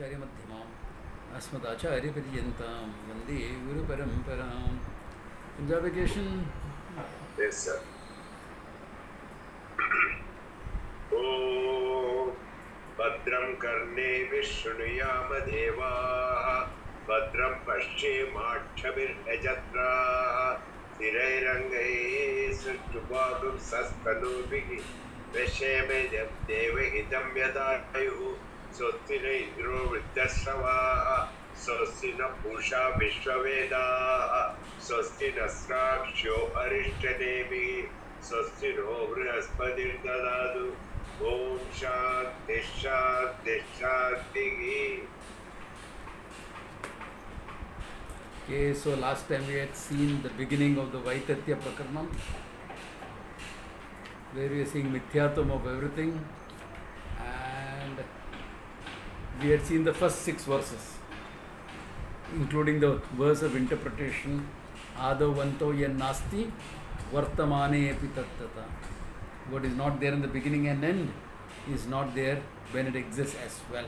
शङ्कराचार्यमध्यमाम् अस्मदाचार्यपर्यन्तां वन्दे गुरुपरम्पराम्. Enjoy vacation? Yes, sir. ॐ भद्रं कर्णेभिः शृणुयाम देवाः भद्रं पश्येमाक्षभिर्यजत्राः स्थिरैरङ्गैः सुष्ठुवागुंसस्तनूभिः व्यशेमं देवहितं यदायुः स्वस्ति न इन्द्रो वृद्धश्रवाः स्वस्ति न पूषा विश्ववेदाः स्वस्ति नस्राक्ष्यो अरिष्टनेमिः स्वस्ति नो बृहस्पतिर्ददातु ॐ शान्ति शान्ति शान्तिः. Okay, so last time we had seen the beginning of the Vaitatya Prakaranam, where we are seeing mithyatvam of everything, and we had seen the first 6 verses, including the verse of interpretation, Adavanto yan nasti vartamane api tattata. What is not there in the beginning and end is not there when it exists as well.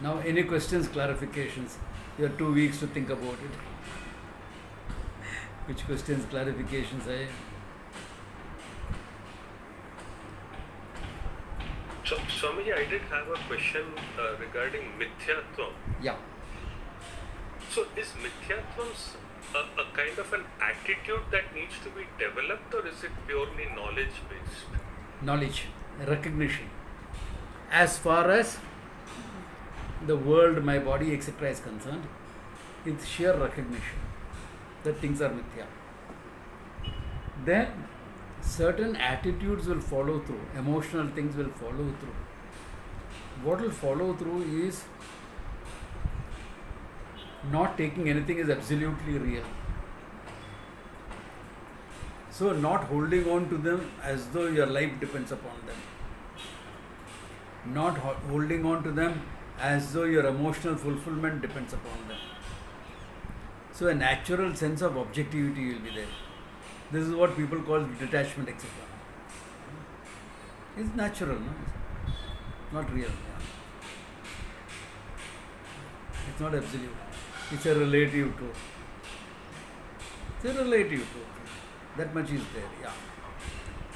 Now, any questions, clarifications? You have 2 weeks to think about it. Which questions, clarifications are? So, Swamiji, I did have a question regarding mithyatvam. Yeah. So, is mithyatvam a kind of an attitude that needs to be developed, or is it purely knowledge based? Knowledge, recognition. As far as the world, my body, etc. is concerned, it's sheer recognition that things are mithya. Then certain attitudes will follow through, emotional things will follow through. What will follow through is not taking anything as absolutely real. So not holding on to them as though your life depends upon them. Not holding on to them as though your emotional fulfillment depends upon them. So a natural sense of objectivity will be there. This is what people call detachment, etc. It's natural, no? It's not real. Yeah. It's not absolute. It's a relative truth. It's a relative truth. That much is there, yeah.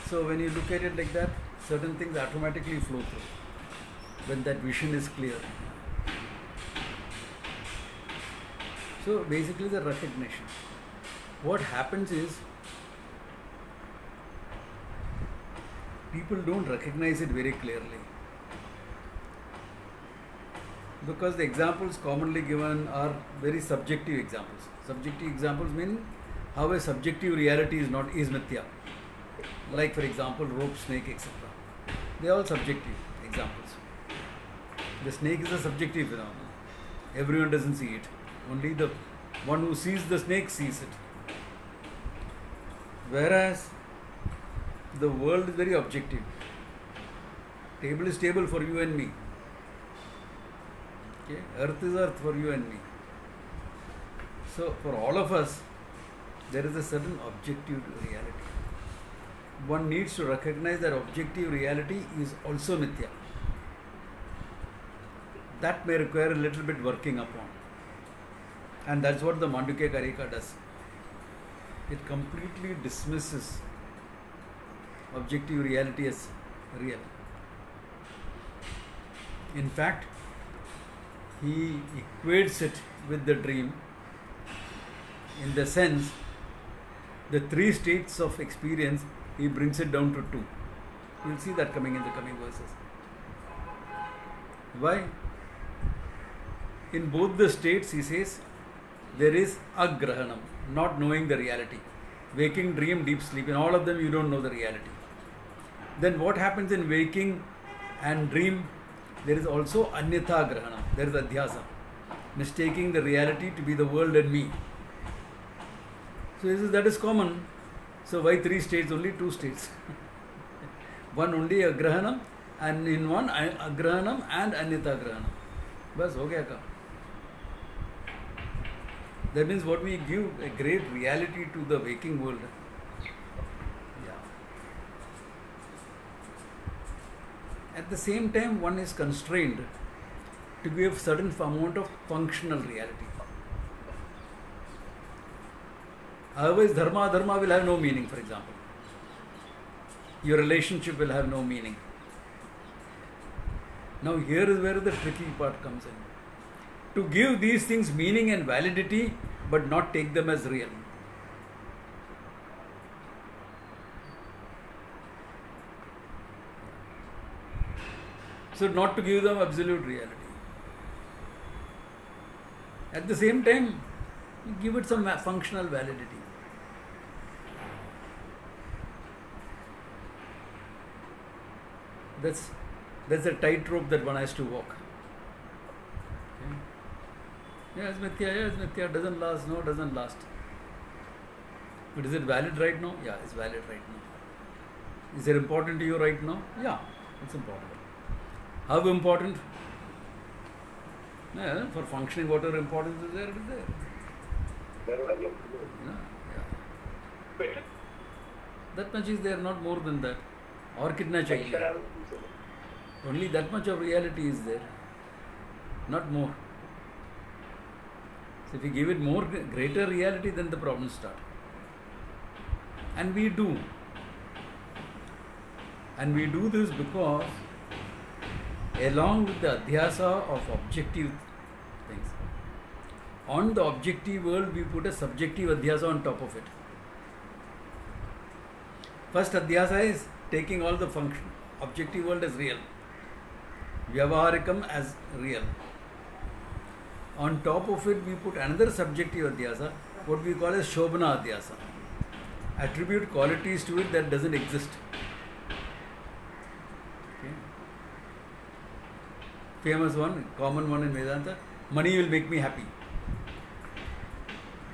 So when you look at it like that, certain things automatically flow through when that vision is clear. So basically the recognition. What happens is people don't recognize it very clearly, because the examples commonly given are very subjective examples. Subjective examples mean how a subjective reality is mithya. Like for example, rope, snake, etc. They are all subjective examples. The snake is a subjective phenomenon. Everyone doesn't see it. Only the one who sees the snake sees it. Whereas the world is very objective. Table is table for you and me. Okay? Earth is earth for you and me. So for all of us, there is a certain objective reality. One needs to recognize that objective reality is also mithya. That may require a little bit working upon. And that's what the Mandukya Karika does. It completely dismisses objective reality as real. In fact, he equates it with the dream in the sense the 3 states of experience, he brings it down to 2. You'll see that coming in the coming verses. Why? In both the states, he says, there is agrahanam, not knowing the reality. Waking, dream, deep sleep. In all of them, you don't know the reality. Then what happens in waking and dream? There is also anyatha grahanam. There is adhyasa. Mistaking the reality to be the world and me. So that is common. So why 3 states? Only 2 states. One only agrahanam, and in one agrahanam and anyatha grahanam. Bas ho gaya ka. That means what we give a great reality to the waking world. Yeah. At the same time, one is constrained to give certain amount of functional reality. Otherwise, dharma will have no meaning, for example. Your relationship will have no meaning. Now, here is where the tricky part comes in. To give these things meaning and validity, but not take them as real. So, not to give them absolute reality. At the same time, give it some functional validity. That's a tightrope that one has to walk. Okay. Yes, mithya doesn't last. No, doesn't last. But is it valid right now? Yeah, it's valid right now. Is it important to you right now? Yeah, it's important. How important? Yeah, for functioning, whatever importance is there, it is there. Yeah. That much is there, not more than that. और कितना चाहिए? Only that much of reality is there, not more. So if you give it more greater reality, then the problems start. And we do. And we do this because along with the adhyasa of objective things, on the objective world we put a subjective adhyasa on top of it. First adhyasa is taking all the function, objective world as real, vyavaharikam as real. On top of it we put another subjective adhyasa, what we call as shobhana adhyasa. Attribute qualities to it that doesn't exist. Okay. Famous one, common one in Vedanta, money will make me happy.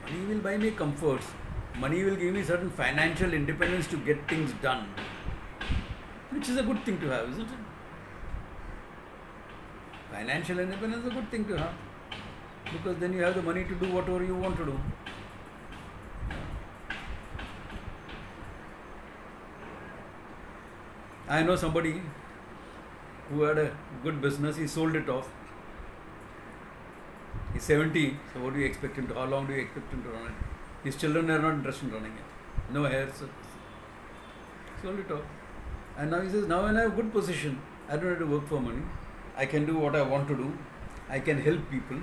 Money will buy me comforts. Money will give me certain financial independence to get things done. Which is a good thing to have, isn't it? Financial independence is a good thing to have. Because then you have the money to do whatever you want to do. I know somebody who had a good business, he sold it off. He's 70, so what do you expect him to, how long do you expect him to run it? His children are not interested in running it. No heirs. So sold it off. And now he says, now when I have a good position, I don't have to work for money. I can do what I want to do. I can help people.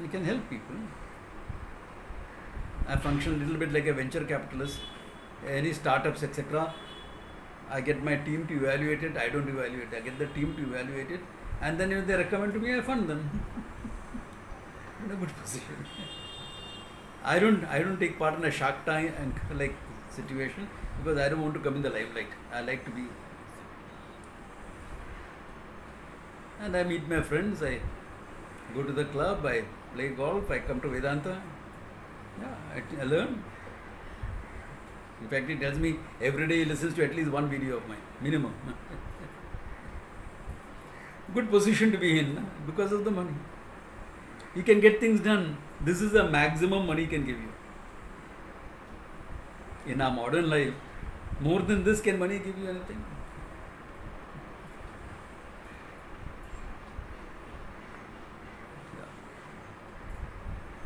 You can help people. I function a little bit like a venture capitalist. Any startups, etc. I get my team to evaluate it. I don't evaluate it. I get the team to evaluate it. And then if they recommend to me, I fund them. In a good position. I don't take part in a Shark Tank and like situation because I don't want to come in the limelight. I like to be. And I meet my friends. I go to the club. I play golf. I come to Vedanta. Yeah, I learn. In fact, he tells me every day he listens to at least one video of mine, minimum. Good position to be in because of the money. You can get things done. This is the maximum money can give you. In our modern life, more than this, can money give you anything?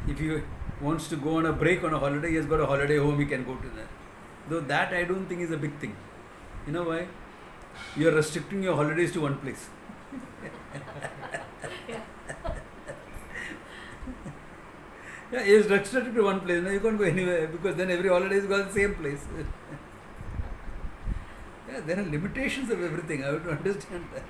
Yeah. If he wants to go on a break, on a holiday, he has got a holiday home, he can go to that. Though that I don't think is a big thing. You know why? You are restricting your holidays to one place. Yeah, he is restricted to one place. Now you can't go anywhere because then every holiday is going to the same place. Yeah, there are limitations of everything. I have to understand that.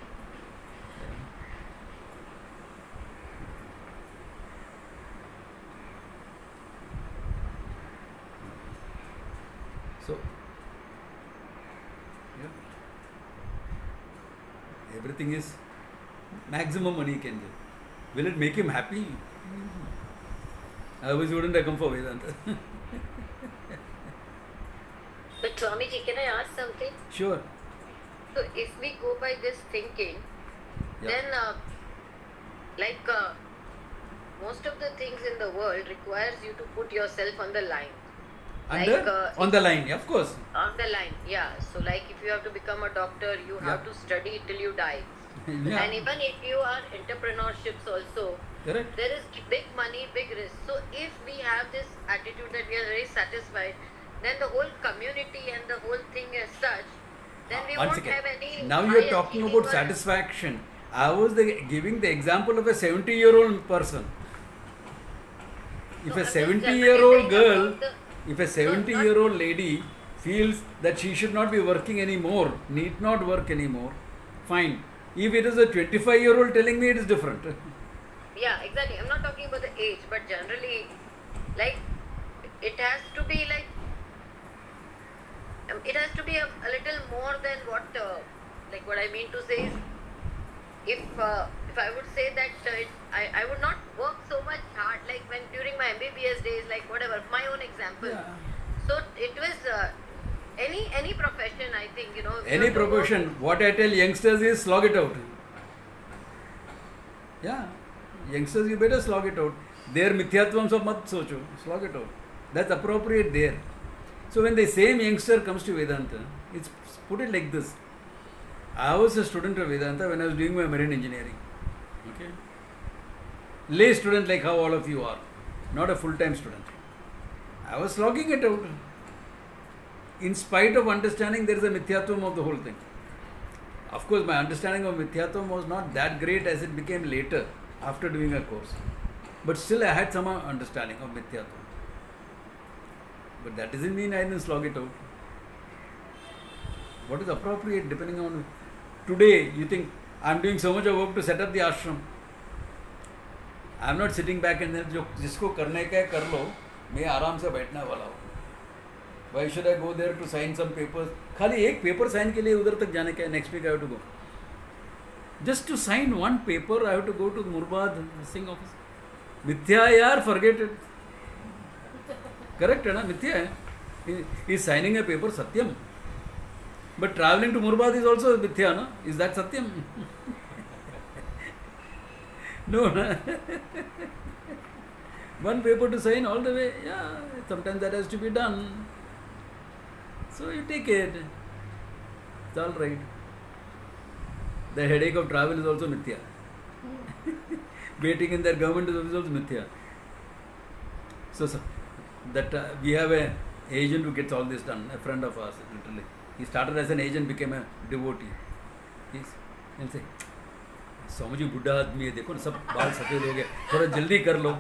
So, yeah, everything is maximum money he can give. Will it make him happy? Otherwise, wouldn't I come for Vedanta? But Swamiji, can I ask something? Sure. So if we go by this thinking, then most of the things in the world requires you to put yourself on the line. On the line, yeah, of course. On the line, yeah. So like if you have to become a doctor, you have to study till you die. Yeah. And even if you are entrepreneurships also, Correct. there is big money, big risk. So if we have this attitude that we are very satisfied, then the whole community and the whole thing as such, then we One won't second. have any Now you high are talking achieving about satisfaction. I was giving the example of a 70-year-old person. If No, a I'm just 70-year-old generally saying girl, about the if a no, not 70-year-old lady feels that she should not be working anymore, need not work anymore, fine. If it is a 25-year-old telling me, it is different. yeah, exactly. I'm not talking about the age, but generally, like it has to be like it has to be a little more than what like what I mean to say is if I would say that I would not work so much hard like when during my MBBS days, like whatever, my own example. Yeah. So it was any profession, I think, you know. you Any have to work- profession, what I tell youngsters is slog it out. Yeah, youngsters, you better slog it out. Their mithyatvam sab mat socho, slog it out. That's appropriate there. So when the same youngster comes to Vedanta, it's put it like this. I was a student of Vedanta when I was doing my marine engineering. Okay, lay student like how all of you are, not a full-time student. I was slogging it out. In spite of understanding there is a mithyatvam of the whole thing. Of course, my understanding of mithyatvam was not that great as it became later after doing a course. But still, I had some understanding of mithyatvam. But that doesn't mean I didn't slog it out. What is appropriate depending on today? You think I'm doing so much of work to set up the ashram. I'm not sitting back and then जिसको करने का है कर लो, मैं आराम से बैठने वाला हूँ. Why should I go there to sign some papers? खाली एक पेपर साइन के लिए उधर तक जाने का है. Next week I have to go. Just to sign one paper, I have to go to Murbad Singh office. मिथ्या है यार, forget it. Correct है ना, मिथ्या है. He is signing a paper, satyam. But traveling to Murbad is also mithya, no? Is that satyam? No, no. One paper to sign all the way. Yeah, sometimes that has to be done. So you take it. It's all right. The headache of travel is also mithya. Waiting in their government is also mithya. So that we have a agent who gets all this done. A friend of ours, literally. He started as an agent, became a devotee. He'll say, समझो बुढ़ा आदमी है, देखो ना सब बाल सफेद हो गए, थोड़ा जल्दी कर लो.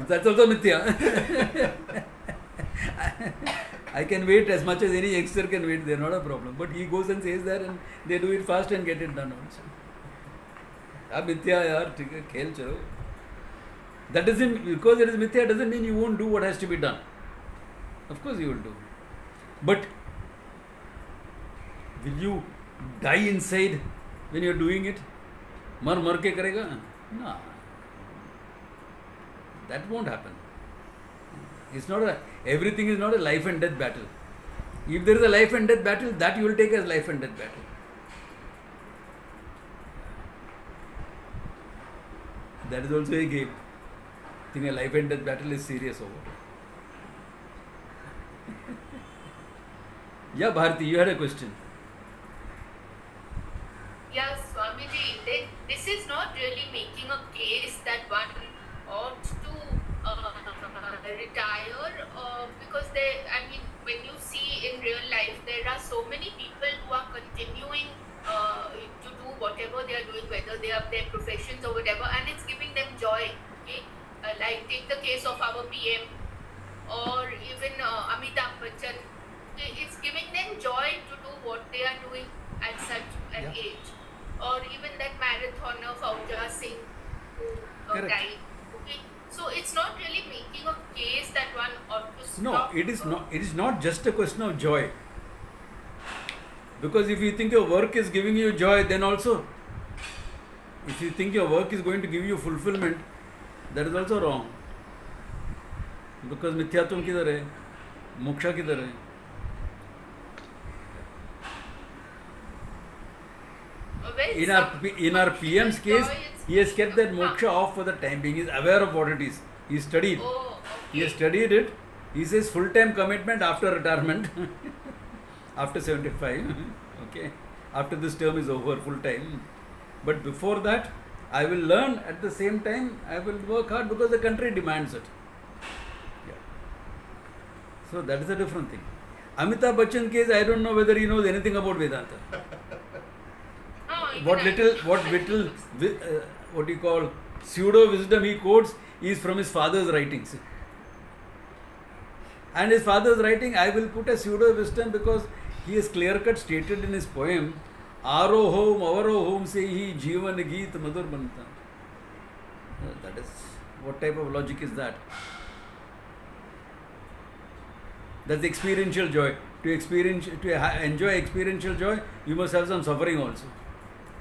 That's also mithya. I can wait as much as any youngster can wait there, not a problem. But he goes and says that and they do it fast and get it done also. अब mithya यार, ठीक है, खेल चलो. That doesn't, because it is mithya doesn't mean you won't do what has to be done. Of course you will do. But will you die inside when you are doing it? मर के करेगा? No. That won't happen. It's not everything is not a life and death battle. If there is a life and death battle, that you will take as life and death battle. That is also a game. I think a life and death battle is serious over. Yeah, Bharati, you had a question. Yes, Swamiji, this is not really making a case that one ought to retire because when you see in real life, there are so many people who are continuing to do whatever they are doing, whether they have their professions or whatever, and it's giving them joy. Okay, like take the case of our PM or even Amitabh Bachchan. Okay, it's giving them joy to do what they are doing at such an age. Or even that marathoner Fauja Singh who died. Okay, so it's not really making a case that one ought to stop. No, it is not. It is not just a question of joy. Because if you think your work is giving you joy, then also, if you think your work is going to give you fulfillment, that is also wrong. Because mithyatvam किधर है, मोक्षा किधर है? In our PM's case, he has kept that moksha off for the time being. He is aware of what it is. He studied. Oh, okay. He has studied it. He says full-time commitment after retirement, after 75. Okay. after this term is over full time. But before that, I will learn. At the same time, I will work hard because the country demands it. Yeah. So that is a different thing. Amitabh Bachchan case, I don't know whether he knows anything about Vedanta. No, What you call pseudo wisdom he quotes is from his father's writings. And his father's writing, I will put a pseudo wisdom because he is clear cut stated in his poem, Aro home, avaro home se hi jivan geet madhur banta. That is, what type of logic is that? That's experiential joy. To enjoy experiential joy, you must have some suffering also.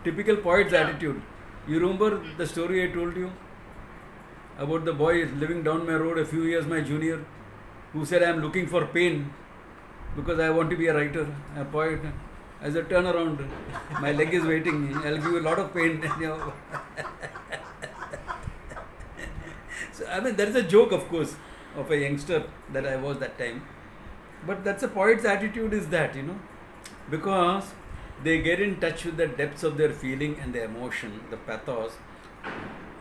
Typical poet's attitude. You remember the story I told you about the boy living down my road a few years my junior, who said, I am looking for pain because I want to be a writer, a poet. I said, turn around, my leg is waiting, I'll give you a lot of pain. So, I mean, there is a joke, of course, of a youngster that I was that time. But that's a poet's attitude, is that, because they get in touch with the depths of their feeling and their emotion, the pathos,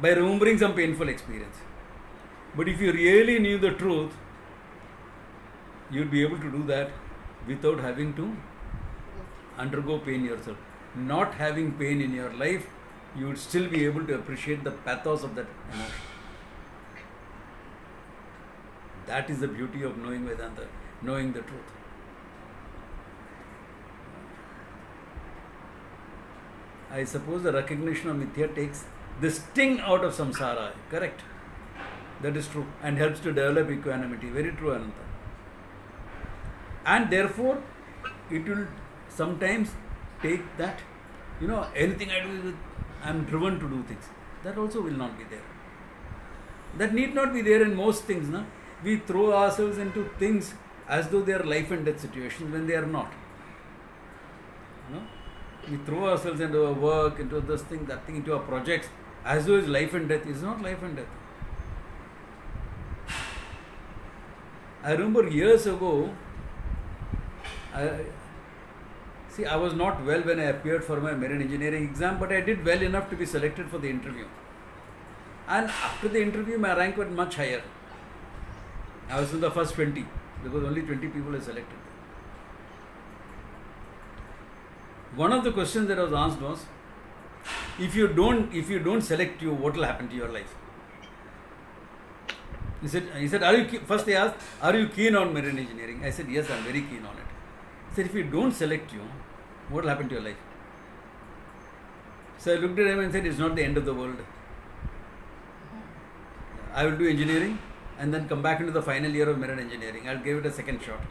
by remembering some painful experience. But if you really knew the truth, you'd be able to do that without having to undergo pain yourself. Not having pain in your life, you would still be able to appreciate the pathos of that emotion. That is the beauty of knowing Vedanta, knowing the truth. I suppose the recognition of mithya takes the sting out of samsara, correct? That is true, and helps to develop equanimity. Very true, Ananta. And therefore, it will sometimes take that, anything I do, I am driven to do things. That also will not be there. That need not be there in most things. No? We throw ourselves into things as though they are life and death situations when they are not. We throw ourselves into our work, into this thing, that thing, into our projects, as though it's life and death. It's not life and death. I remember years ago, I was not well when I appeared for my marine engineering exam, but I did well enough to be selected for the interview. And after the interview, my rank went much higher. I was in the first 20, because only 20 people were selected. One of the questions that I was asked was, if you don't select you, what will happen to your life? He said, first they asked, are you keen on marine engineering? I said, yes, I am very keen on it. He said, if you don't select you, what will happen to your life? So I looked at him and said, it's not the end of the world. I will do engineering and then come back into the final year of marine engineering. I'll give it a second shot.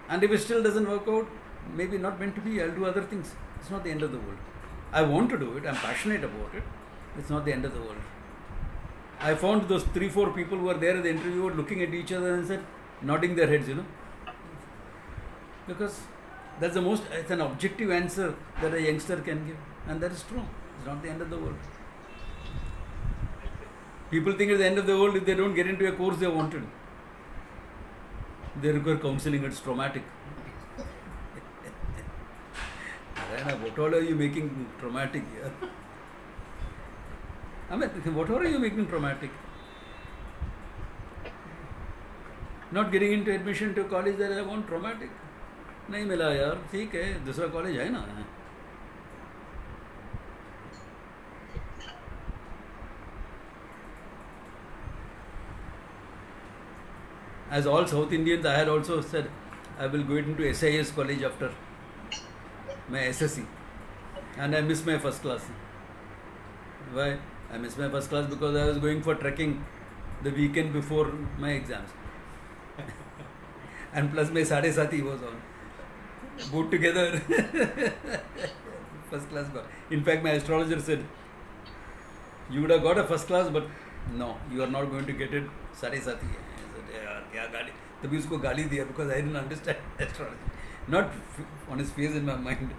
And if it still doesn't work out, maybe not meant to be, I'll do other things. It's not the end of the world. I want to do it, I'm passionate about it. It's not the end of the world. I found those 3-4 people who were there at the interview were looking at each other and said, nodding their heads, Because that's it's an objective answer that a youngster can give. And that is true. It's not the end of the world. People think it's the end of the world if they don't get into a course they wanted. They require counseling, it's traumatic. What all are you making traumatic here? What all are you making traumatic? Not getting into admission to college that I want traumatic. नहीं मिला यार, ठीक है, दूसरा college है ना. As all South Indians, I had also said I will go into SIS college after my SSC, and I missed my first class. Why? I missed my first class because I was going for trekking the weekend before my exams. And plus my Sade Sati was on. Both together. First class. In fact, my astrologer said, you would have got a first class, but no, you are not going to get it. Sade Sati. I said, yeah, gali. तभी उसको गाली दिया because I didn't understand astrology. Not on his face, in my mind.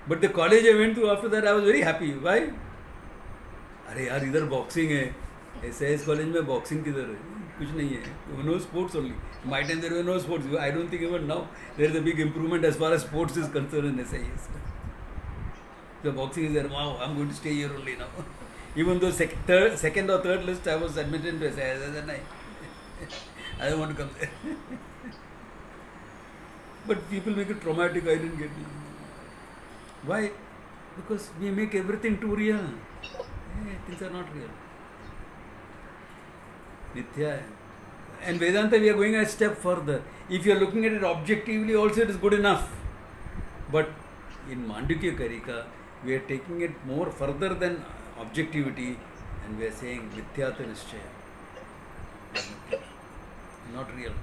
But the college I went to after that, I was very happy. Why? अरे यार इधर boxing है, SIS college में boxing किधर है? कुछ नहीं है. There were no sports only. My time there were no sports. I don't think even now there is a big improvement as far as sports is concerned in SIS. The boxing is there. Wow, I'm going to stay here only now. Even though second or third list I was admitted to SIS, I said, I don't want to come there. But people make it traumatic. I didn't get it. Why? Because we make everything too real. Things are not real. Mithya. And Vedanta, we are going a step further. If you are looking at it objectively, also it is good enough. But in Mandukya Karika, we are taking it more further than objectivity, and we are saying Mithyata Nishchaya. Not real.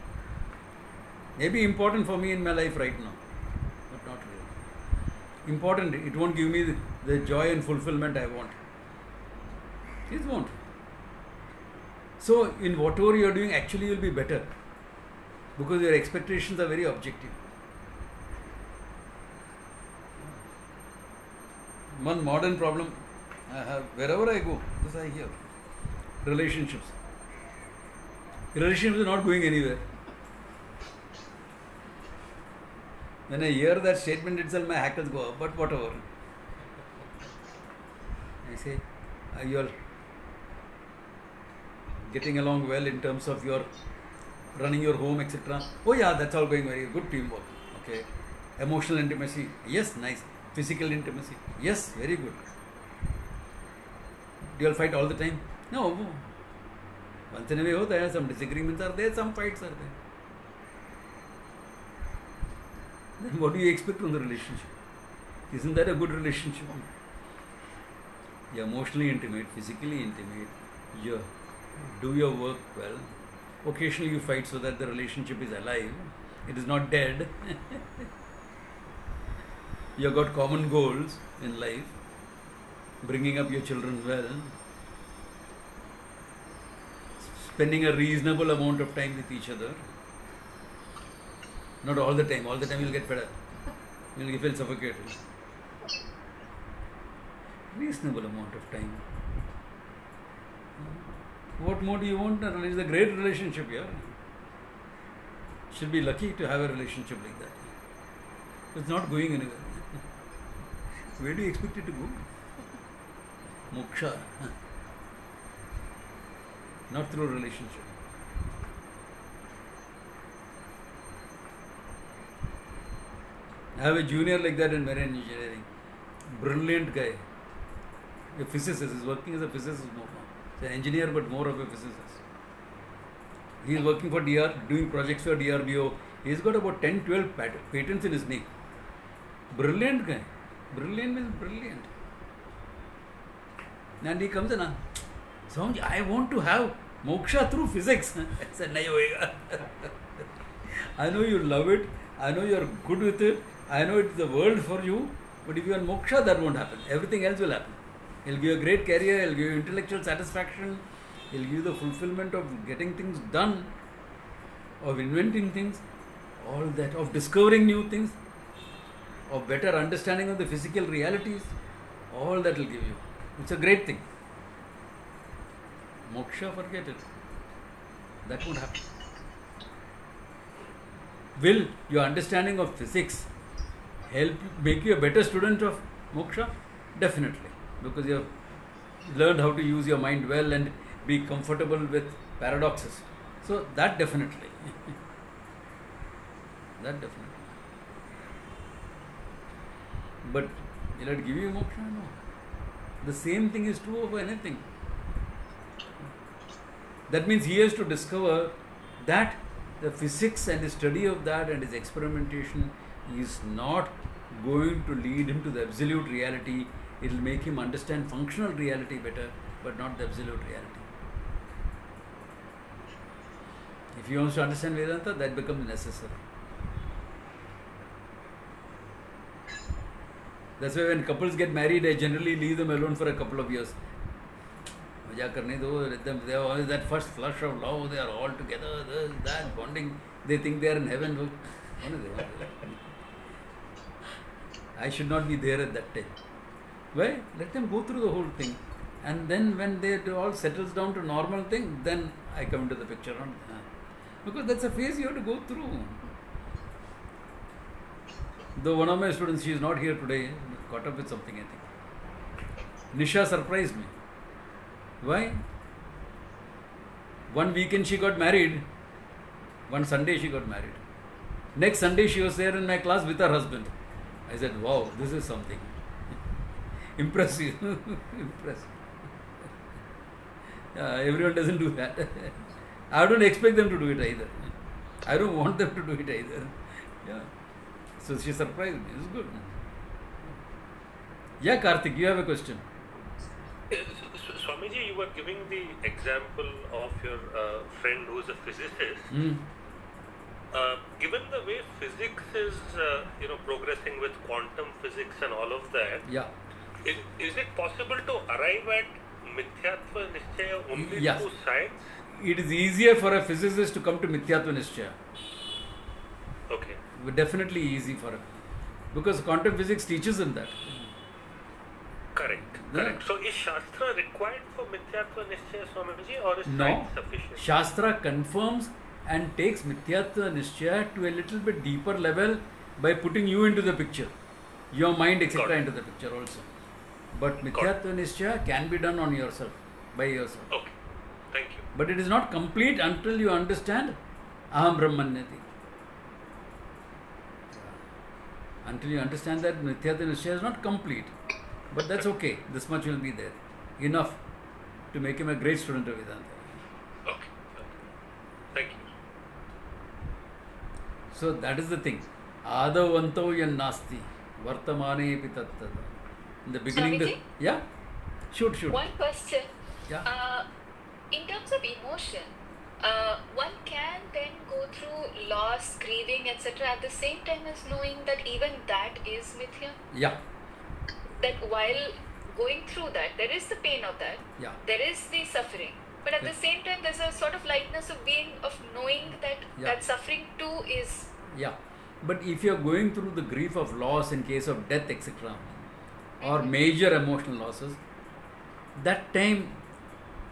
Maybe important for me in my life right now, but not real. Important, it won't give me the joy and fulfillment I want. It won't. So, in whatever you are doing, actually you will be better, because your expectations are very objective. One modern problem I have, wherever I go, this I hear. Relationships. Relationships are not going anywhere. When I hear that statement itself, my hackles go up, but whatever. I say, are you all getting along well in terms of your running your home, etc.? Oh yeah, that's all going very good. Teamwork. Okay. Emotional intimacy. Yes, nice. Physical intimacy. Yes, very good. Do you all fight all the time? No. Once in a way, hota hai. Some disagreements are there, some fights are there. Then what do you expect from the relationship? Isn't that a good relationship? You're emotionally intimate, physically intimate, you do your work well. Occasionally you fight so that the relationship is alive. It is not dead. You have got common goals in life. Bringing up your children well. Spending a reasonable amount of time with each other. Not all the time. All the time you'll get fed up. You'll feel suffocated. Reasonable amount of time. What more do you want? It's a great relationship here. Should be lucky to have a relationship like that. It's not going anywhere. Where do you expect it to go? Moksha. Not through relationship. I have a junior like that in marine engineering. Brilliant guy. A physicist. He's working as a physicist more. He's an engineer but more of a physicist. He is working for doing projects for DRDO. He's got about 10-12 patents in his name. Brilliant guy. Brilliant means brilliant. And he comes in, Swamiji, I want to have moksha through physics. I said, nahi hoega. I know you love it. I know you are good with it. I know it's the world for you. But if you want moksha, that won't happen. Everything else will happen. He'll give you a great career. He'll give you intellectual satisfaction. He'll give you the fulfillment of getting things done, of inventing things, all that, of discovering new things, of better understanding of the physical realities. All that will give you. It's a great thing. Moksha, forget it. That won't happen. Will your understanding of physics help make you a better student of moksha? Definitely. Because you have learned how to use your mind well and be comfortable with paradoxes. So that definitely. That definitely. But will it give you moksha? No. The same thing is true of anything. That means he has to discover that the physics and the study of that and his experimentation is not going to lead him to the absolute reality. It will make him understand functional reality better, but not the absolute reality. If he wants to understand Vedanta, that becomes necessary. That's why when couples get married, I generally leave them alone for a couple of years. They have that first flush of love, they are all together, that bonding, they think they are in heaven. I should not be there at that time. Why? Let them go through the whole thing And then when they all settles down to normal thing, then I come into the picture. Because that's a phase you have to go through. Though one of my students, she is not here today, caught up with something, I think. Nisha surprised me. Why? One weekend she got married. One Sunday she got married. Next Sunday she was there in my class with her husband. I said, wow, this is something. Impressive. Impressive. Everyone doesn't do that. I don't expect them to do it either. I don't want them to do it either. Yeah. So she surprised me. It's good. Yeah, Karthik, you have a question. Swamiji, you were giving the example of your friend who is a physicist. Given the way physics is, progressing with quantum physics and all of that, Yeah. is it possible to arrive at mithyatva nishchaya only Yes. through science? It is easier for a physicist to come to mithyatva nishchaya. Okay. Definitely easy for him. Because quantum physics teaches him that. Correct. Yeah. Correct. So is Shastra required for mithyatva nishchaya, Swamiji, or is No. science sufficient? Shastra confirms and takes mithyatva nishchaya to a little bit deeper level by putting you into the picture. Your mind, Got etc. it. into the picture also. But mithyatva nishchaya can be done on yourself, by yourself. Okay. Thank you. But it is not complete until you understand aham brahmanyati. Until you understand that mithyatva nishchaya is not complete. But that's okay. This much will be there. Enough to make him a great student of Vedanta. Okay. Thank you. So that is the thing. Adavanto yan nasti. Vartamane pitattada. In the beginning, Swamiji? yeah? Shoot. One question. Yeah. In terms of emotion, one can then go through loss, grieving, etc. at the same time as knowing that even that is mithya. Yeah. That while going through that, there is the pain of that, Yeah. there is the suffering, but at the same time, there's a sort of lightness of knowing that Yeah. that suffering too is. Yeah. But if you are going through the grief of loss in case of death, etc., or major emotional losses, that time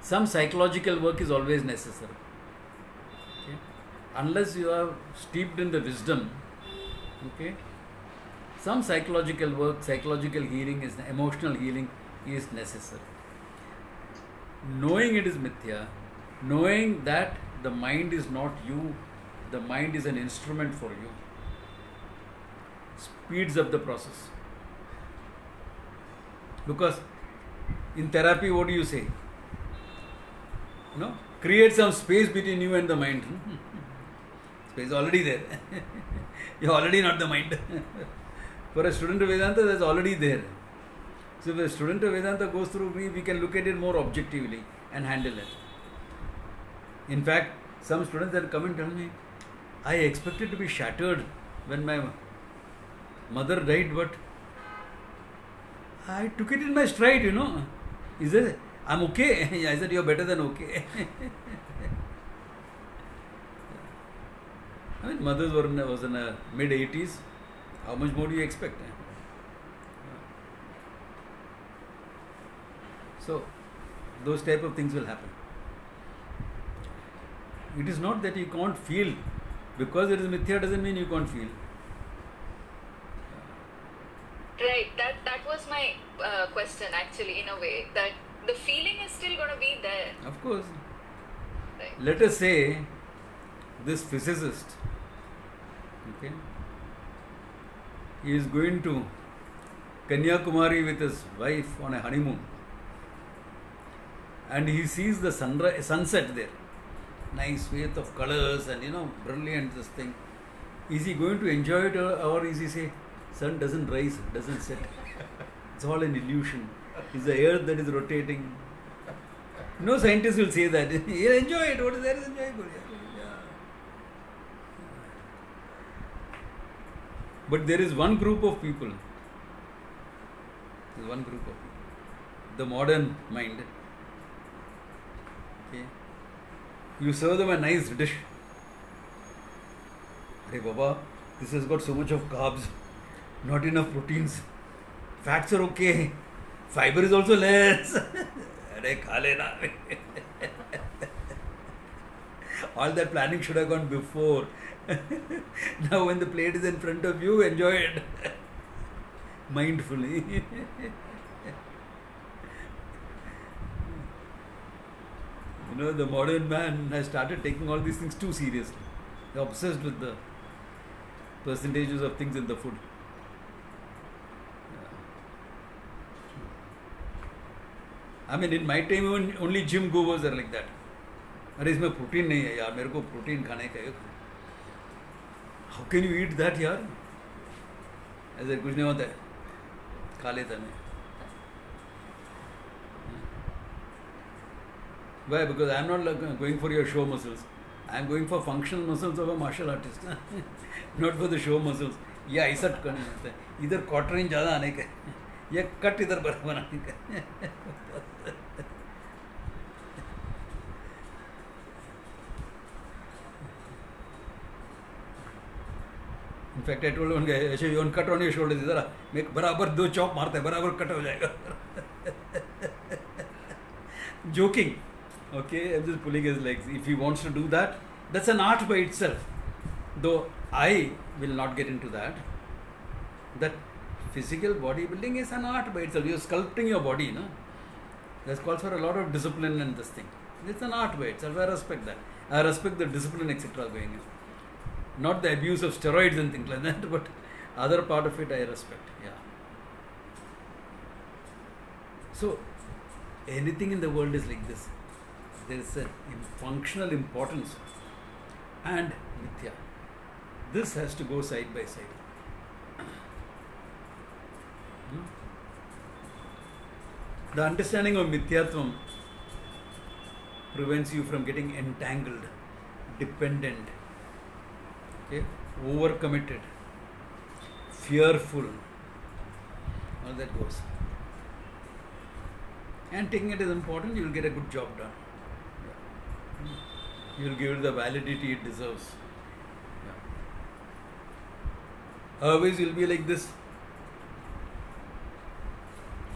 some psychological work is always necessary. Okay? Unless you are steeped in the wisdom, okay, some psychological work, psychological healing, emotional healing is necessary. Knowing it is mithya, knowing that the mind is not you, the mind is an instrument for you, speeds up the process. Because in therapy, what do you say? Create some space between you and the mind. Space already there. You're already not the mind. For a student of Vedanta, that's already there. So if a student of Vedanta goes through grief, we can look at it more objectively and handle it. In fact, some students that come and tell me, I expected to be shattered when my mother died, but I took it in my stride, He said, I'm okay. I said, you're better than okay. I mean, mother was in the mid-80s. How much more do you expect? So, those type of things will happen. It is not that you can't feel. Because it is mithya doesn't mean you can't feel. Right, that was my question actually, in a way, that the feeling is still going to be there. Of course. Right. Let us say this physicist, okay, he is going to Kanyakumari with his wife on a honeymoon, and he sees the sunset there, nice swath of colors and brilliant this thing. Is he going to enjoy it, or is he say sun doesn't rise, doesn't set, it's all an illusion, it's the earth that is rotating? No scientist will say that. He'll enjoy it. What is there is enjoyable. Yeah. But there is one group of people. There is one group of people. The modern mind. Okay. You serve them a nice dish. Hey Baba, this has got so much of carbs, not enough proteins. Fats are okay. Fiber is also less. अरे खा लेना. All that planning should have gone before. Now when the plate is in front of you, enjoy it mindfully. The modern man has started taking all these things too seriously. They're obsessed with the percentages of things in the food. I mean, in my time, only gym goers are like that. अरे इसमें protein नहीं है यार, मेरे को protein खाने का है. How can you eat that यार? ऐसे कुछ नहीं होता है, खा लेता मैं. Why? Because I am not going for your show muscles. I am going for functional muscles of a martial artist. Not for the show muscles. ये ऐसा करना होता है, इधर क्वार्टर इंच ज़्यादा आने का, ये कट इधर बराबर आने का. In fact, I told one guy, "Actually, you want cut on your shoulders? इधर मैं बराबर 2 चॉप मारता है, बराबर कट हो जाएगा." Joking. Okay, I'm just pulling his legs. If he wants to do that, that's an art by itself. Though I will not get into that. That physical bodybuilding is an art by itself. You're sculpting your body, no? That calls for a lot of discipline and this thing. It's an art by itself. I respect that. I respect the discipline, etc. going in. Not the abuse of steroids and things like that, but other part of it I respect. Yeah. So, anything in the world is like this. There is a functional importance and mithya. This has to go side by side. The understanding of mithyatvam prevents you from getting entangled, dependent, overcommitted, fearful. All that goes. And taking it is important, you will get a good job done. You will give it the validity it deserves. Otherwise, you will be like this.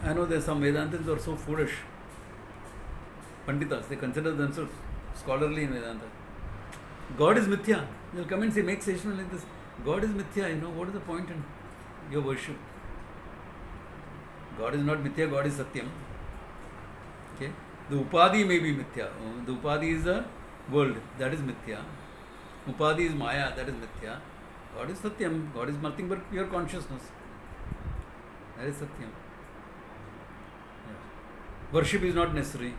I know there are some Vedantins who are so foolish. Panditas, they consider themselves scholarly in Vedanta. God is mithya. They'll come and say, make session like this. God is mithya, what is the point in your worship? God is not mithya, God is satyam. Okay? The upadhi may be mithya. The upadhi is the world, that is mithya. Upadhi is maya, that is mithya. God is satyam. God is nothing but pure consciousness. That is satyam. Worship is not necessary.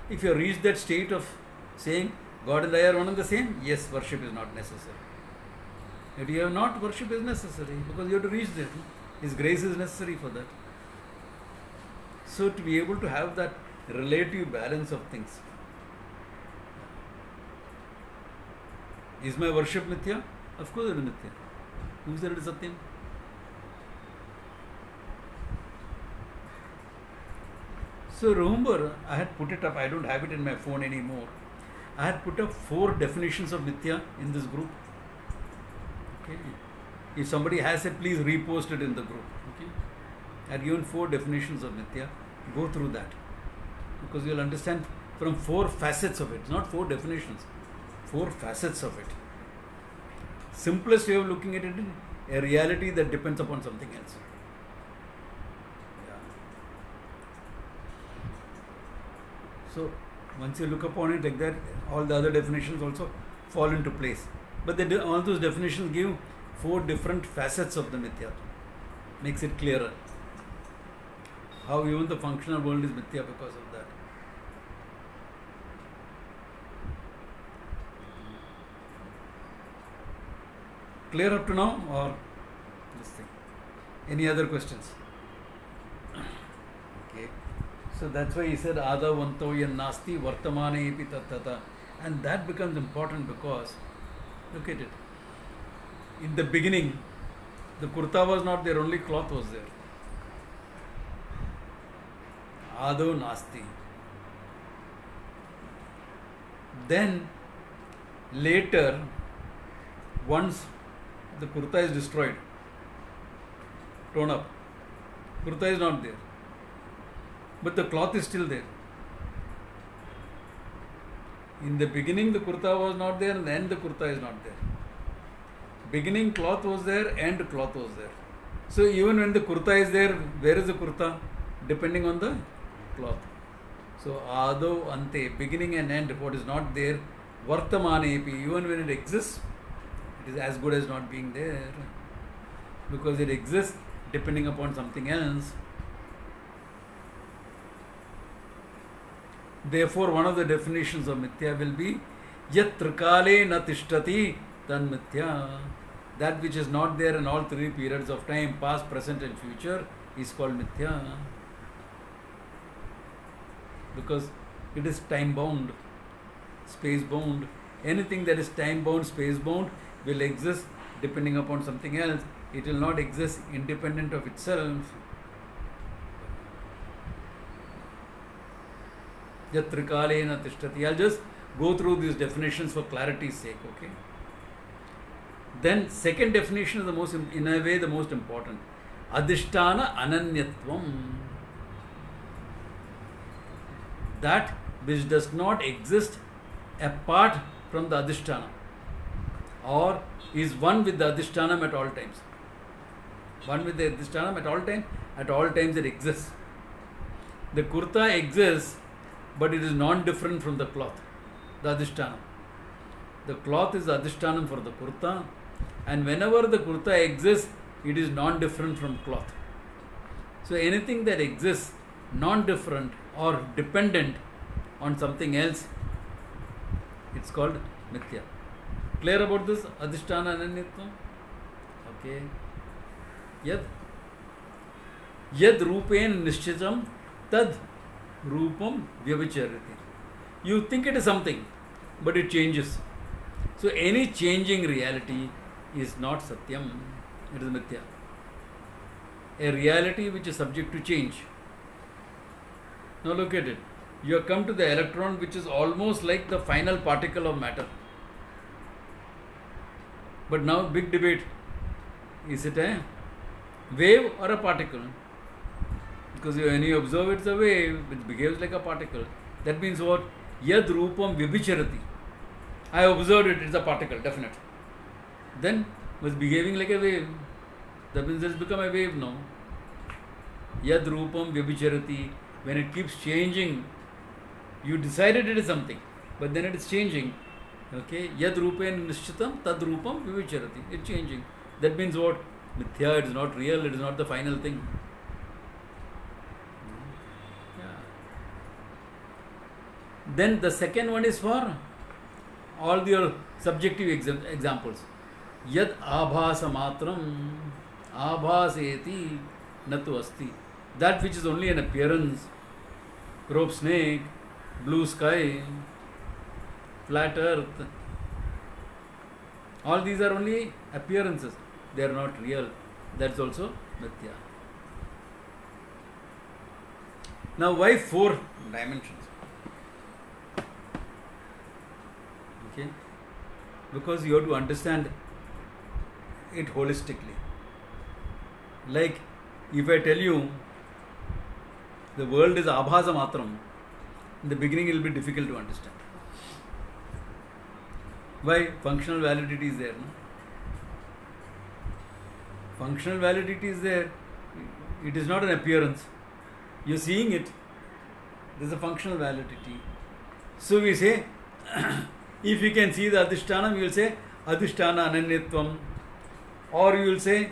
If you have reached that state of saying God and I are one and the same, yes, worship is not necessary. If you have not, worship is necessary because you have to reach there. His grace is necessary for that. So to be able to have that relative balance of things. Is my worship mithya? Of course it is mithya. Who said it is satyam? So remember, I had put it up, I don't have it in my phone anymore. I had put up 4 definitions of mithya in this group. Okay. If somebody has it, please repost it in the group. Okay. I had given 4 definitions of mithya. Go through that. Because you'll understand from 4 facets of it, not 4 definitions, 4 facets of it. Simplest way of looking at it is a reality that depends upon something else. So, once you look upon it like that, all the other definitions also fall into place. But all those definitions give 4 different facets of the mithya. Makes it clearer. How even the functional world is mithya because of that. Clear up to now or this thing? Any other questions? Okay. So that's why he said adavanto yan nasti vartamane epi tattata, and that becomes important because look at it. In the beginning, the kurta was not there, only cloth was there. Ado nasti. Then later, once the kurta is destroyed, torn up, kurta is not there, but the cloth is still there. In the beginning, the kurta was not there, and then the kurta is not there. Beginning cloth was there, end cloth was there. So even when the kurta is there, where is the kurta? Depending on the cloth. So ado ante, beginning and end, what is not there, vartamanepi, even when it exists, it is as good as not being there. Because it exists depending upon something else. Therefore, one of the definitions of mithya will be yat trikale na tishtati tan mithya. That which is not there in all three periods of time, past, present and future, is called mithya. Because it is time bound, space bound. Anything that is time bound, space bound will exist depending upon something else. It will not exist independent of itself. Yat trikalena tishtati. I'll just go through these definitions for clarity's sake, okay? Then second definition is the most, in a way, the most important. Adhishtana ananyatvam. That which does not exist apart from the adhishtana, or is one with the adhishtanam at all times. One with the adhishtanam at all times it exists. The kurta exists, but it is non-different from the cloth, the adhishtanam. The cloth is the adhishtanam for the kurta, and whenever the kurta exists, it is non-different from cloth. So anything that exists non-different or dependent on something else, it's called mithya. Clear about this adhisthana ananyatvam? Okay. Yad rupen nishchitam tad rupam vyavicharati. You think it is something, but it changes. So any changing reality is not satyam, it is mithya. A reality which is subject to change. Now look at it. You have come to the electron, which is almost like the final particle of matter. But now big debate. Is it a wave or a particle? Because when you observe it's a wave, it behaves like a particle. That means what? Yad rupam vibhicharati. I observed it, it's a particle, definite. Then was behaving like a wave. That means it has become a wave now. Yad rupam vibhicharati. When it keeps changing, you decided it is something, but then it is changing. Okay? Yad rupen nishchitam tad rupam vivicharati. It's changing. That means what? Mithya, it is not real, it is not the final thing. Yeah. Then the second one is for all your subjective examples. Yad abhasa matram abhaseti natu asti. That which is only an appearance. Rope snake, blue sky, flat earth. All these are only appearances. They are not real. That's also mithya. Now why 4 dimensions? Okay? Because you have to understand it holistically. Like if I tell you the world is abhasa matram, in the beginning it will be difficult to understand. Why? Functional validity is there. No? Functional validity is there. It is not an appearance. You are seeing it. There is a functional validity. So we say, if you can see the adhishtanam, you will say adhishtana ananyatvam. Or you will say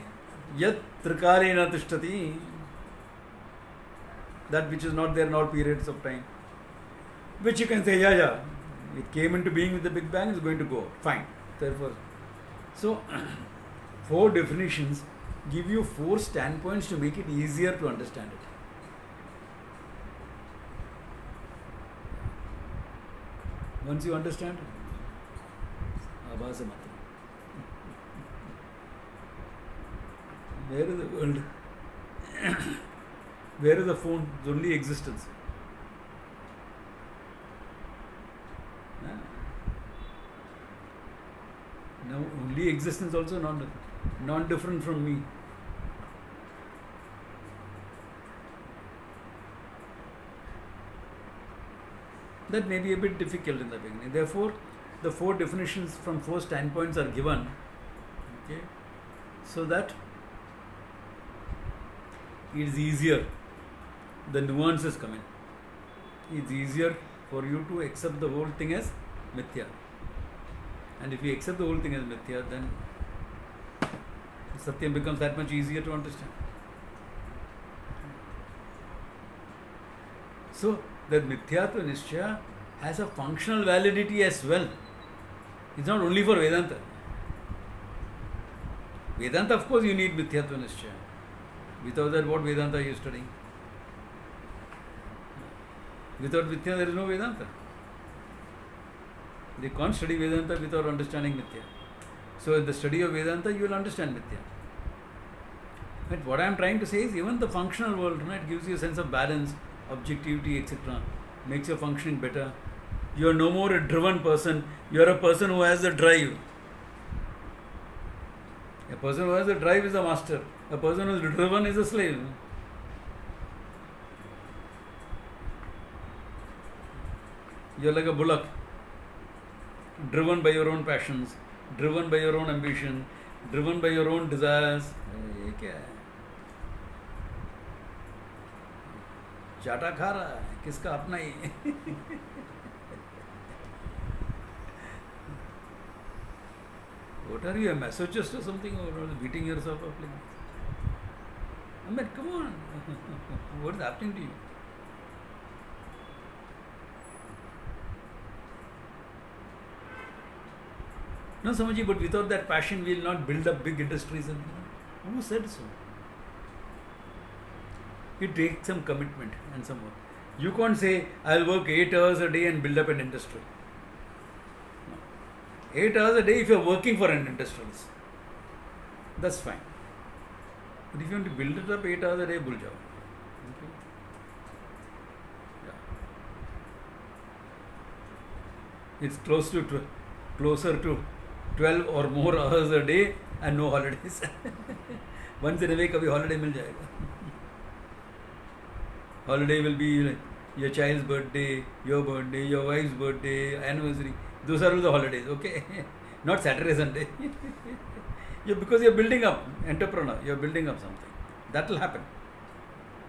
yat trikalena tishtati. That which is not there in all periods of time. Which you can say, yeah, it came into being with the Big Bang, it's going to go. Fine. Therefore, so 4 definitions give you 4 standpoints to make it easier to understand it. Once you understand, abhasa matram. Where is the world? Where is the phone? It's only existence. Now only existence also non-different from me. that may be a bit difficult in the beginning. Therefore, the 4 definitions from 4 standpoints are given, okay, so that it is easier, the nuances come in. It's easier for you to accept the whole thing as mithya. And if you accept the whole thing as mithya, then Satyam becomes that much easier to understand. So, that Mithyatva Nishchaya has a functional validity as well. It's not only for Vedanta. Vedanta, of course, you need Mithyatva Nishchaya. Without that, what Vedanta are you studying? Without Mithya, there is no Vedanta. They can't study Vedanta without understanding Mithya. So, in the study of Vedanta, you will understand Mithya. But what I am trying to say is, even the functional world, it gives you a sense of balance, objectivity, etc. Makes your functioning better. You are no more a driven person. You are a person who has the drive. A person who has the drive is a master. A person who is driven is a slave. You are like a bullock, driven by your own passions, driven by your own ambition, driven by your own desires. ये क्या है? चाटा खा रहा है, किसका अपना ही? What are you, a masochist or something, or beating yourself up like this? I mean, come on. What is happening to you? No, Samaji, but without that passion, we will not build up big industries. And who said so? It takes some commitment and some work. You can't say, I'll work 8 hours a day and build up an industry. No. 8 hours a day if you're working for an industry, that's fine. But if you want to build it up 8 hours a day, bhul jao. Okay? Yeah. It's closer to 12 or more hours a day and no holidays. Once in a week, kabhi holiday mil jayega. Holiday will be like your child's birthday, your wife's birthday, anniversary. Those are all the holidays, okay? Not Saturday, Sunday. Because you're building up, entrepreneur, you're building up something. That will happen.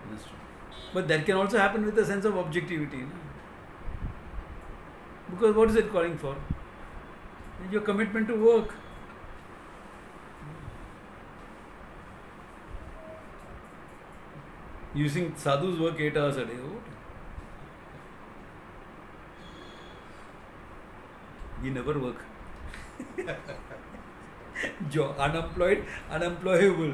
That's true. But that can also happen with a sense of objectivity. No? Because what is it calling for? Your commitment to work. Using sadhus work 8 hours a day. We never work. Unemployable.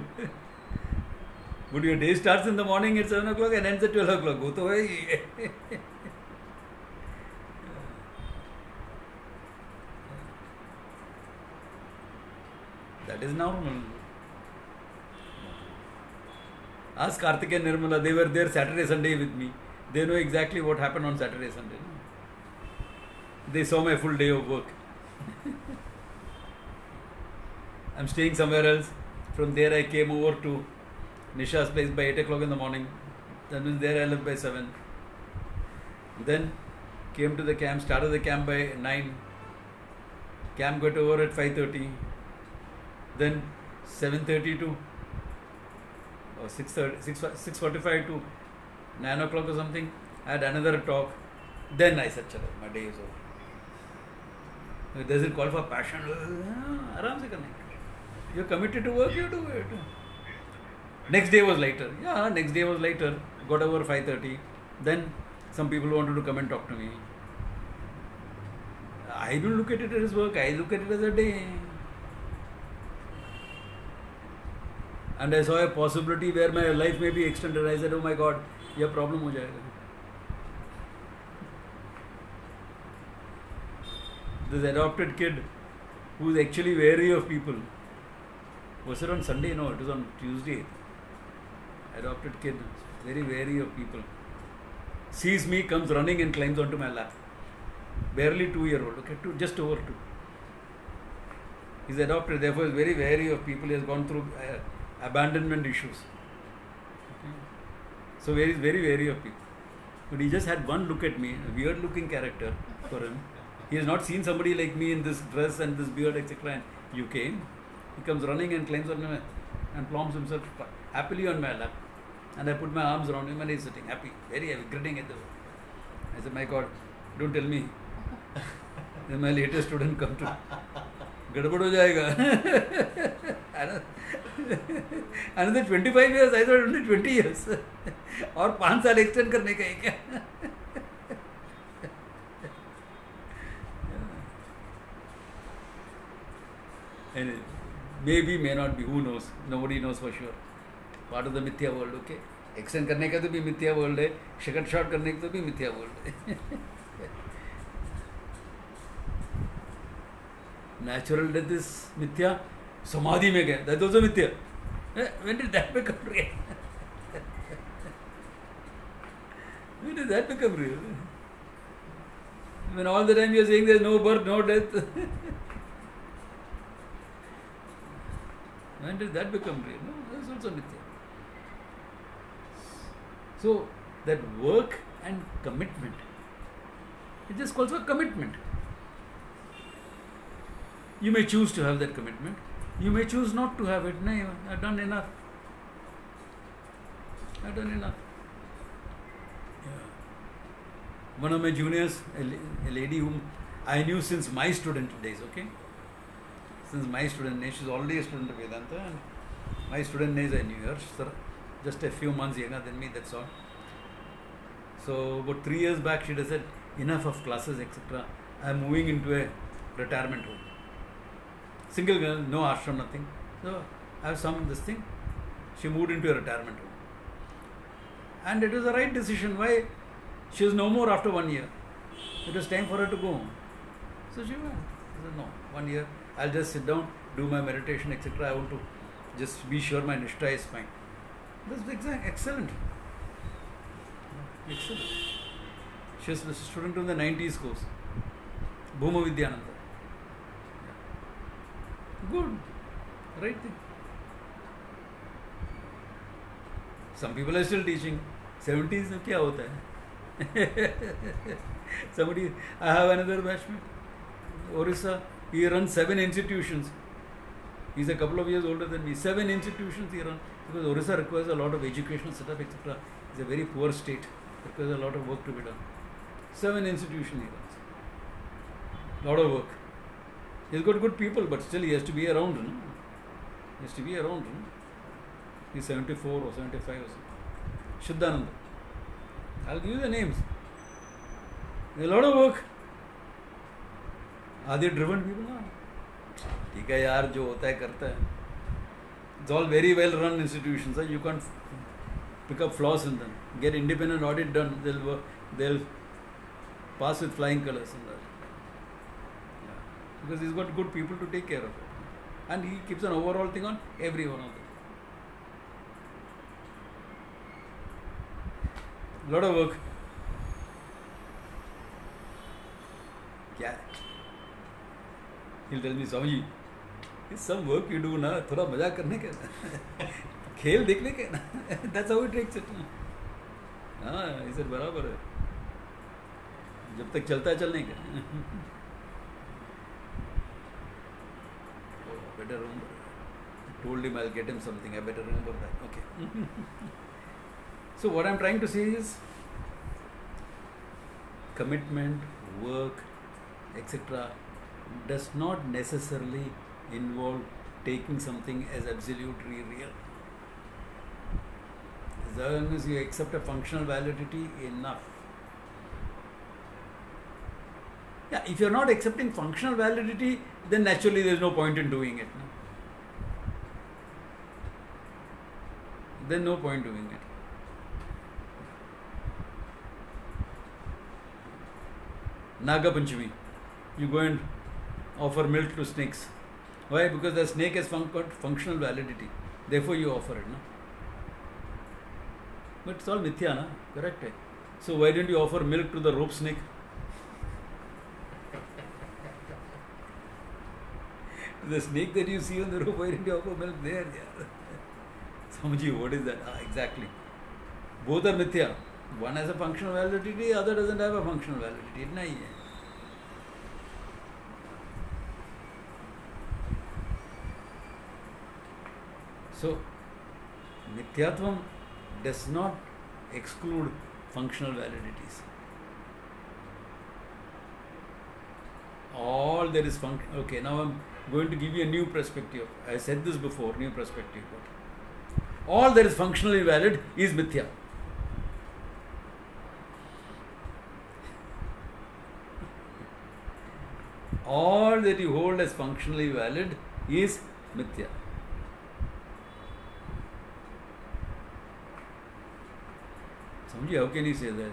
But your day starts in the morning at 7 o'clock and ends at 12 o'clock. Go to hai. That is normal. Ask Kartika and Nirmala, they were there Saturday, Sunday with me. They know exactly what happened on Saturday, Sunday. They saw my full day of work. I'm staying somewhere else. From there I came over to Nisha's place by 8 o'clock in the morning. That means there I left by 7. Then came to the camp, started the camp by 9. Camp got over at 5:30. Then 7:30 to or 6:45 to 9 o'clock or something, I had another talk. Then I said, chalo, my day is over. Does it call for passion? Aram se karne. You're committed to work, you do it. Next day was later. Yeah, next day was later. Got over 5:30. Then some people wanted to come and talk to me. I don't look at it as work. I look at it as a day. And I saw a possibility where my life may be extended. I said, oh my God, ये problem हो जाएगा. This adopted kid who is actually wary of people. Was it on Sunday? No, it was on Tuesday. Adopted kid, very wary of people. Sees me, comes running and climbs onto my lap. Barely 2-year-old, okay, just over 2. He's adopted, therefore is very wary of people. He has gone through abandonment issues. Okay. So he is very wary of people. But he just had one look at me, a weird looking character for him. He has not seen somebody like me in this dress and this beard, etc. in UK. He comes running and climbs on me and ploms himself happily on my lap. And I put my arms around him and he's sitting happy, very happy, grinning at the world. I said, my God, don't tell me. Then my latest student come to, गड़बड़ हो जाएगा. Another 25 years, I thought only 20 years. और 5 साल extend करने का है क्या? And maybe, may not be, who knows? Nobody knows for sure. Part of the mithya world, okay? Extend करने का तो भी mithya world है, second shot करने का तो भी mithya world है. Natural death is mithya. Samadhi में गए, that also mithya. When did that become real? When did that become real? When all the time you are saying there is no birth, no death. When did that become real? No, that is also mithya. So, that work and commitment, it just calls for commitment. You may choose to have that commitment. You may choose not to have it. No, I've done enough. I've done enough. Yeah. One of my juniors, a lady whom I knew since my student days, okay? Since my student days, she's already a student of Vedanta, and my student days I knew her. She's just a few months younger than me, that's all. So, about 3 years back, she said, enough of classes, etc. I'm moving into a retirement home. Single girl, no ashram, nothing. So, I have some this thing. She moved into a retirement home. And it was the right decision. Why? She was no more after 1 year. It was time for her to go home. So she went. I said, no, 1 year. I'll just sit down, do my meditation, etc. I want to just be sure my nishtha is fine. That's excellent. Excellent. She was a student in the 90s course. Bhuma Vidyananda. Good. Right thing. Some people are still teaching. 70s में क्या होता है? Somebody, I have another batchmate, Orissa. He runs 7 institutions. He's a couple of years older than me. 7 institutions he runs because Orissa requires a lot of educational setup, etc. It's a very poor state. Requires a lot of work to be done. 7 institutions he runs. Lot of work. He's got good people, but still he has to be around. No? He has to be around. No? He's 74 or 75 or so. Shuddhananda. I'll give you the names. There's a lot of work. Are they driven people? No. ठीक है यार जो होता है करता है. It's all very well run institutions. You can't pick up flaws in them. Get independent audit done. They'll pass with flying colors in that. Because he's got good people to take care of it. And he keeps an overall thing on every one of them. A lot of work. Yeah. He'll tell me, Swamiji, it's some work you do na, थोड़ा मजाक करने का ना, खेल देखने का ना. That's how he takes it. हाँ, he said बराबर है. जब तक चलता है चलने का. Better remember. I told him I'll get him something. I better remember that. Okay. So what I'm trying to say is commitment, work, etc. does not necessarily involve taking something as absolutely real. As long as you accept a functional validity, enough. Yeah, if you're not accepting functional validity, then naturally there's no point in doing it. No? Then no point doing it. Naga Panchami, you go and offer milk to snakes. Why? Because the snake has functional validity. Therefore you offer it. No? But it's all mithya, na? Correct? So why didn't you offer milk to the rope snake? The snake that you see on the rope, why didn't you offer milk there? Yeah. Swamiji, what is that? Exactly. Both are mithya. One has a functional validity, other doesn't have a functional validity. इतना ही है. So, mithyatvam does not exclude functional validities. All there is function. Okay, now I'm going to give you a new perspective. I said this before, new perspective. But all that is functionally valid is mithya. All that you hold as functionally valid is mithya. Samjhi, how can you say that?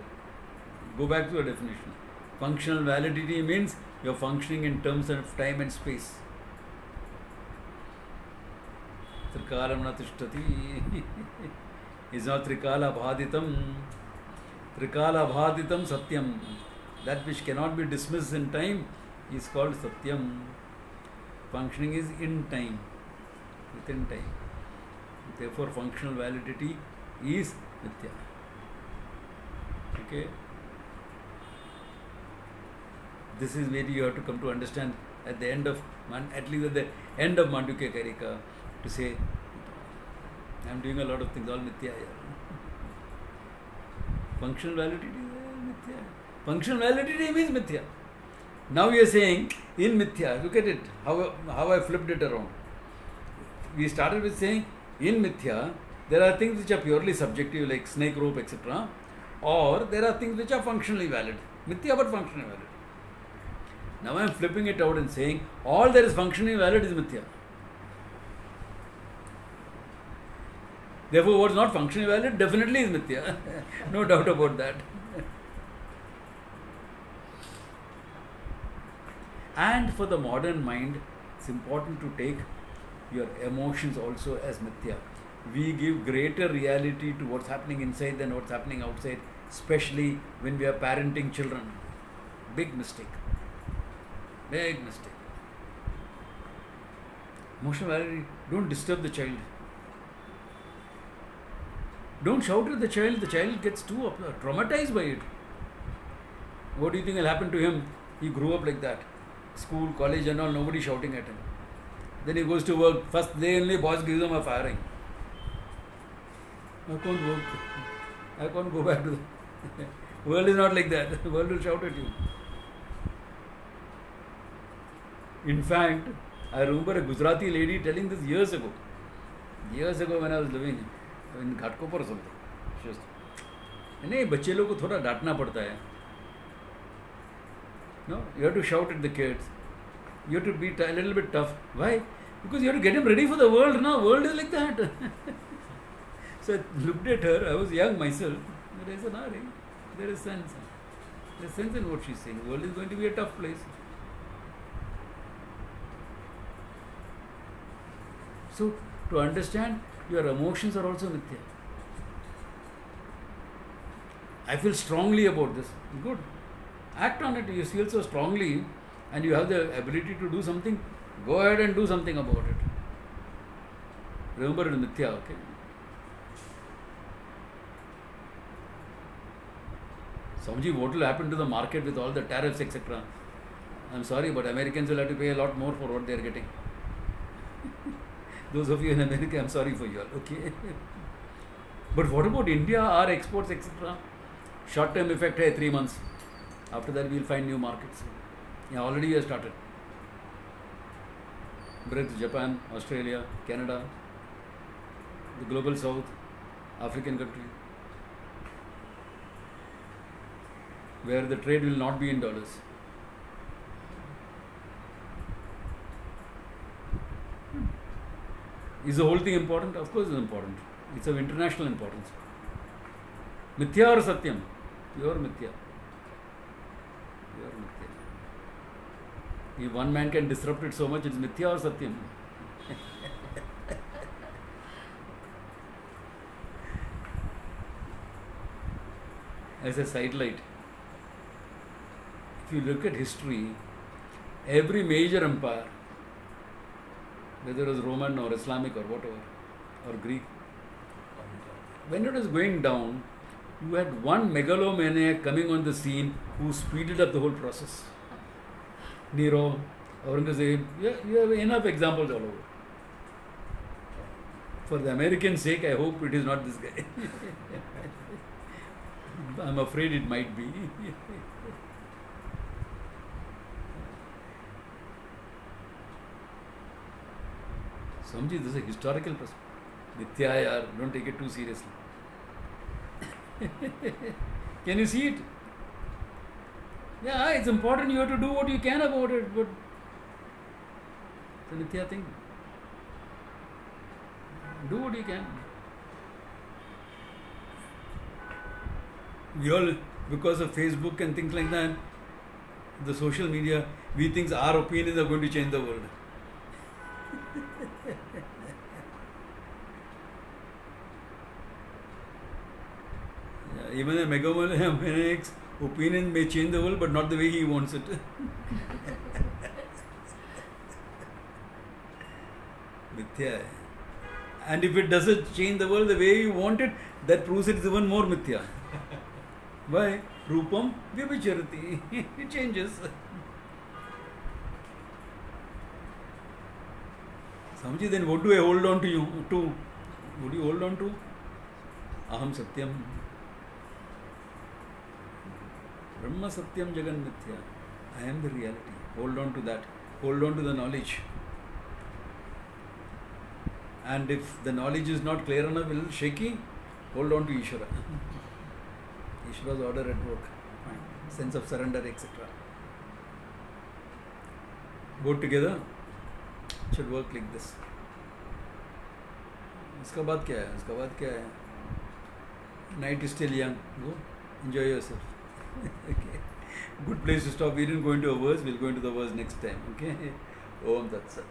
Go back to the definition. Functional validity means you're functioning in terms of time and space. Trikalam na tishtati is not trikala bhaditam. Trikala bhaditam satyam. That which cannot be dismissed in time is called satyam. Functioning is in time, within time. Therefore, functional validity is mithya. Okay? This is where you have to come to understand at the end of, at least at the end of Mandukya Karika, to say, I am doing a lot of things, all mithya. Functional validity is mithya. Functional validity means mithya. Now we are saying, in mithya, look at it, how I flipped it around. We started with saying, in mithya, there are things which are purely subjective, like snake rope, etc. Or there are things which are functionally valid. Mithya but functionally valid. Now I am flipping it out and saying, all that is functionally valid is mithya. Therefore, what is not functionally valid definitely is mithya. No doubt about that. And for the modern mind, it's important to take your emotions also as mithya. We give greater reality to what's happening inside than what's happening outside, especially when we are parenting children. Big mistake. Big mistake. Emotional validity. Don't disturb the child. Don't shout at the child gets too traumatized by it. What do you think will happen to him? He grew up like that. School, college and all, nobody shouting at him. Then he goes to work. First day only boss gives him a firing. I can't work. I can't go back to the world is not like that. The world will shout at you. In fact, I remember a Gujarati lady telling this years ago. Years ago when I was living in Ghatkopar or something. She was, नहीं बच्चे लोग को थोड़ा डांटना पड़ता है. No, you have to shout at the kids. You have to be a little bit tough. Why? Because you have to get him ready for the world. No, world is like that. So I looked at her. I was young myself. But I said, there is sense. There is sense in what she's saying. The world is going to be a tough place. So to understand, your emotions are also mithya. I feel strongly about this. Good. Act on it. You feel so strongly and you have the ability to do something, go ahead and do something about it. Remember, it is mithya, okay? Samji, what will happen to the market with all the tariffs, etc.? I'm sorry, but Americans will have to pay a lot more for what they are getting. Those of you in America, I'm sorry for you all, okay? But what about India, our exports, etc.? Short-term effect, hey, 3 months. After that, we'll find new markets. Yeah, already we have started. BRICS, Japan, Australia, Canada, the global south, African country, where the trade will not be in dollars. Is the whole thing important? Of course it's important. It's of international importance. Mithya or Satyam? Pure Mithya. Pure Mithya. If one man can disrupt it so much, it's Mithya or Satyam? As a sidelight, if you look at history, every major empire, whether it was Roman or Islamic or whatever, or Greek, when it was going down, You had one megalomaniac coming on the scene who speeded up the whole process. Nero, Aurangzeb, you have enough examples all over. For the American sake, I hope it is not this guy. I'm afraid it might be. Samji, this is a historical perspective. Mithya, yaar, don't take it too seriously. Can you see it? Yeah, it's important. You have to do what you can about it, but it's a mithya thing. Do what you can. We all, because of Facebook and things like that, the social media, we think our opinions are going to change the world. Yeah, even a megalomaniac's opinion may change the world, but not the way he wants it. Mithya. And if it doesn't change the world the way you want it, that proves it is even more mithya. Why? Rupam vyabhicharati. It changes. Samji, then what do I hold on to you? What do you hold on to? Aham satyam. Brahma satyam jagan mithya. I am the reality. Hold on to that. Hold on to the knowledge. And if the knowledge is not clear enough, a little shaky, hold on to Ishvara. Ishvara's order at work. Sense of surrender, etc. Both together should work like this. इसका बाद क्या है? इसका बाद क्या है? Night is still young. Go enjoy yourself. Okay. Good place to stop. We didn't go into a verse. We'll go into the verse next time. Okay. Om Tat Sat.